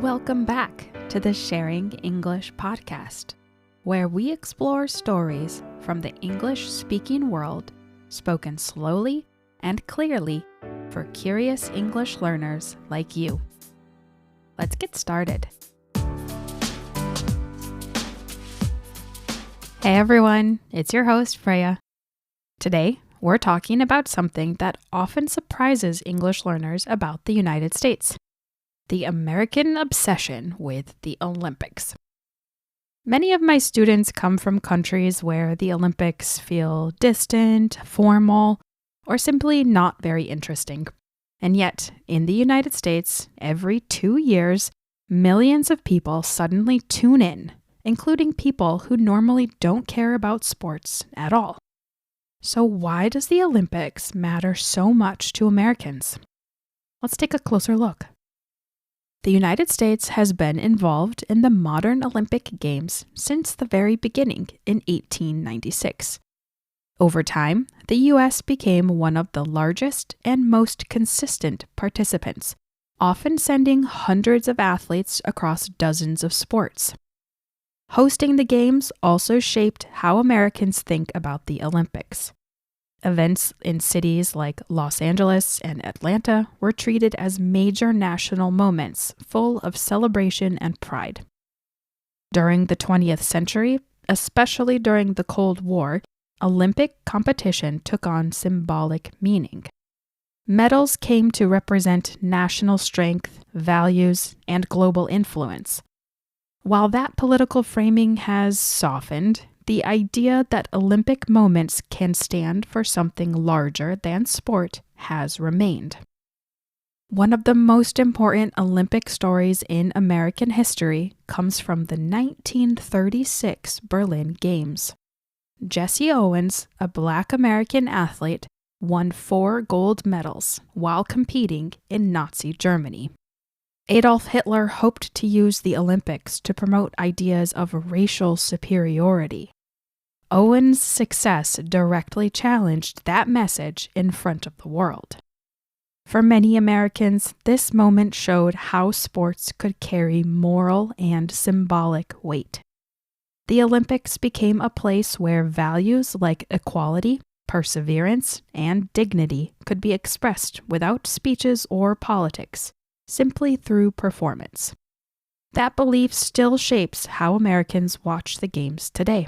Welcome back to the Sharing English podcast, where we explore stories from the English-speaking world, spoken slowly and clearly for curious English learners like you. Let's get started. Hey everyone, it's your host Freya. Today, we're talking about something that often surprises English learners about the United States: the American obsession with the Olympics. Many of my students come from countries where the Olympics feel distant, formal, or simply not very interesting. And yet, in the United States, every 2 years, millions of people suddenly tune in, including people who normally don't care about sports at all. So why does the Olympics matter so much to Americans? Let's take a closer look. The United States has been involved in the modern Olympic Games since the very beginning in 1896. Over time, the U.S. became one of the largest and most consistent participants, often sending hundreds of athletes across dozens of sports. Hosting the Games also shaped how Americans think about the Olympics. Events in cities like Los Angeles and Atlanta were treated as major national moments full of celebration and pride. During the 20th century, especially during the Cold War, Olympic competition took on symbolic meaning. Medals came to represent national strength, values, and global influence. While that political framing has softened, the idea that Olympic moments can stand for something larger than sport has remained. One of the most important Olympic stories in American history comes from the 1936 Berlin Games. Jesse Owens, a Black American athlete, won 4 gold medals while competing in Nazi Germany. Adolf Hitler hoped to use the Olympics to promote ideas of racial superiority. Owens' success directly challenged that message in front of the world. For many Americans, this moment showed how sports could carry moral and symbolic weight. The Olympics became a place where values like equality, perseverance, and dignity could be expressed without speeches or politics, simply through performance. That belief still shapes how Americans watch the Games today.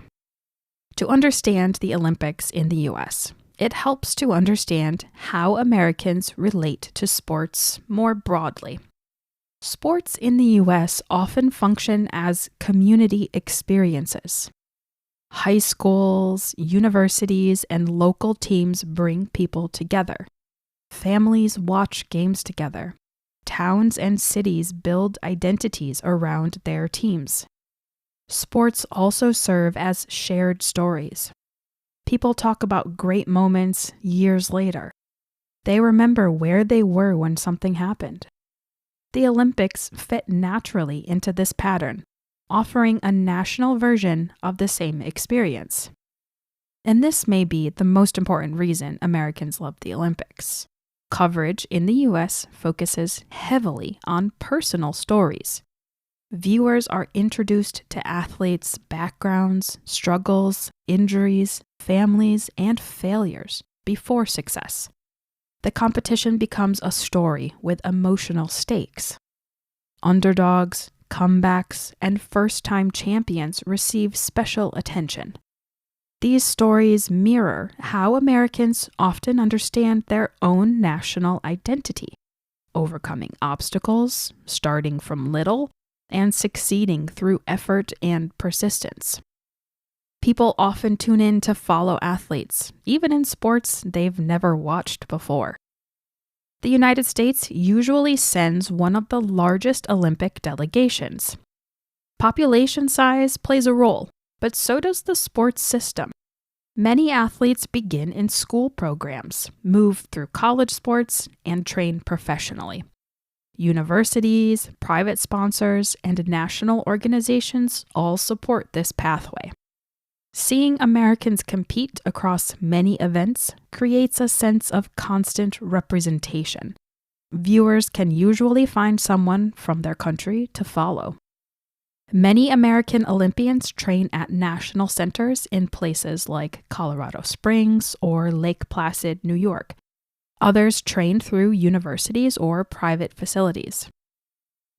To understand the Olympics in the U.S., it helps to understand how Americans relate to sports more broadly. Sports in the U.S. often function as community experiences. High schools, universities, and local teams bring people together. Families watch games together. Towns and cities build identities around their teams. Sports also serve as shared stories. People talk about great moments years later. They remember where they were when something happened. The Olympics fit naturally into this pattern, offering a national version of the same experience. And this may be the most important reason Americans love the Olympics. Coverage in the U.S. focuses heavily on personal stories. Viewers are introduced to athletes' backgrounds, struggles, injuries, families, and failures before success. The competition becomes a story with emotional stakes. Underdogs, comebacks, and first-time champions receive special attention. These stories mirror how Americans often understand their own national identity, overcoming obstacles, starting from little, and succeeding through effort and persistence. People often tune in to follow athletes, even in sports they've never watched before. The United States usually sends one of the largest Olympic delegations. Population size plays a role, but so does the sports system. Many athletes begin in school programs, move through college sports, and train professionally. Universities, private sponsors, and national organizations all support this pathway. Seeing Americans compete across many events creates a sense of constant representation. viewers can usually find someone from their country to follow. Many American Olympians train at national centers in places like Colorado Springs or Lake Placid, New York. Others train through universities or private facilities.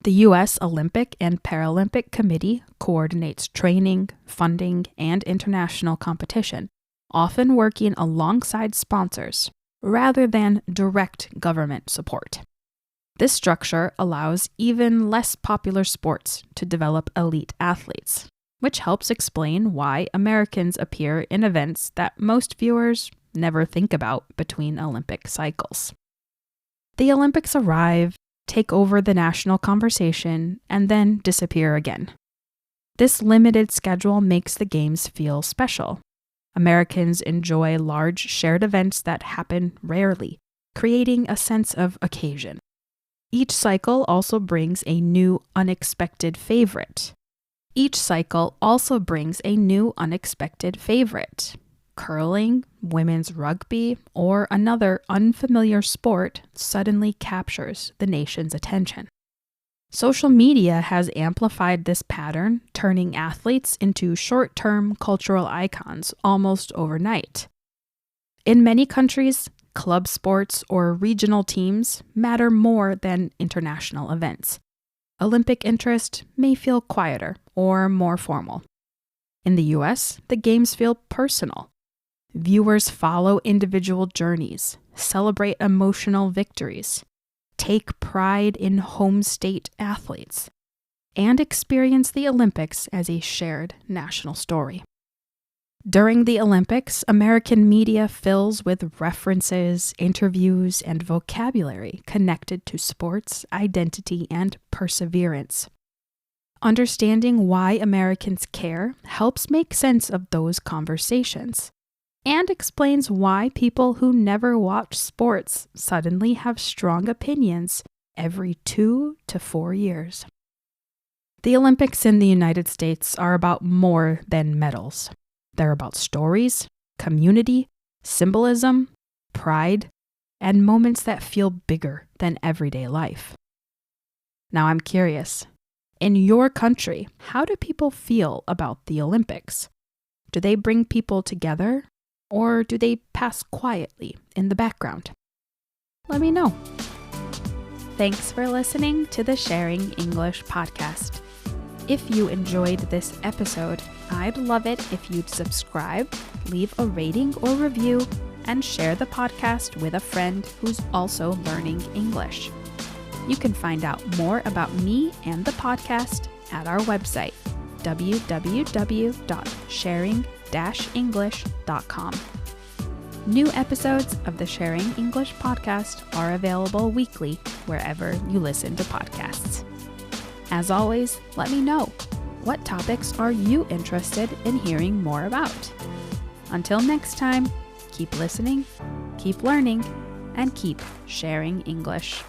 The U.S. Olympic and Paralympic Committee coordinates training, funding, and international competition, often working alongside sponsors rather than direct government support. This structure allows even less popular sports to develop elite athletes, which helps explain why Americans appear in events that most viewers never think about between Olympic cycles. The Olympics arrive, take over the national conversation, and then disappear again. This limited schedule makes the Games feel special. Americans enjoy large shared events that happen rarely, creating a sense of occasion. Each cycle also brings a new unexpected favorite. Curling, women's rugby, or another unfamiliar sport suddenly captures the nation's attention. Social media has amplified this pattern, turning athletes into short-term cultural icons almost overnight. In many countries, club sports or regional teams matter more than international events. Olympic interest may feel quieter or more formal. In the U.S., the Games feel personal. Viewers follow individual journeys, celebrate emotional victories, take pride in home state athletes, and experience the Olympics as a shared national story. During the Olympics, American media fills with references, interviews, and vocabulary connected to sports, identity, and perseverance. Understanding why Americans care helps make sense of those conversations, and explains why people who never watch sports suddenly have strong opinions every 2 to 4 years. The Olympics in the United States are about more than medals. They're about stories, community, symbolism, pride, and moments that feel bigger than everyday life. Now I'm curious, in your country, how do people feel about the Olympics? Do they bring people together? Or do they pass quietly in the background? Let me know. Thanks for listening to the Sharing English podcast. If you enjoyed this episode, I'd love it if you'd subscribe, leave a rating or review, and share the podcast with a friend who's also learning English. You can find out more about me and the podcast at our website, www.sharing-english.com. New episodes of the Sharing English podcast are available weekly wherever you listen to podcasts. As always, let me know, what topics are you interested in hearing more about? Until next time, keep listening, keep learning, and keep sharing English.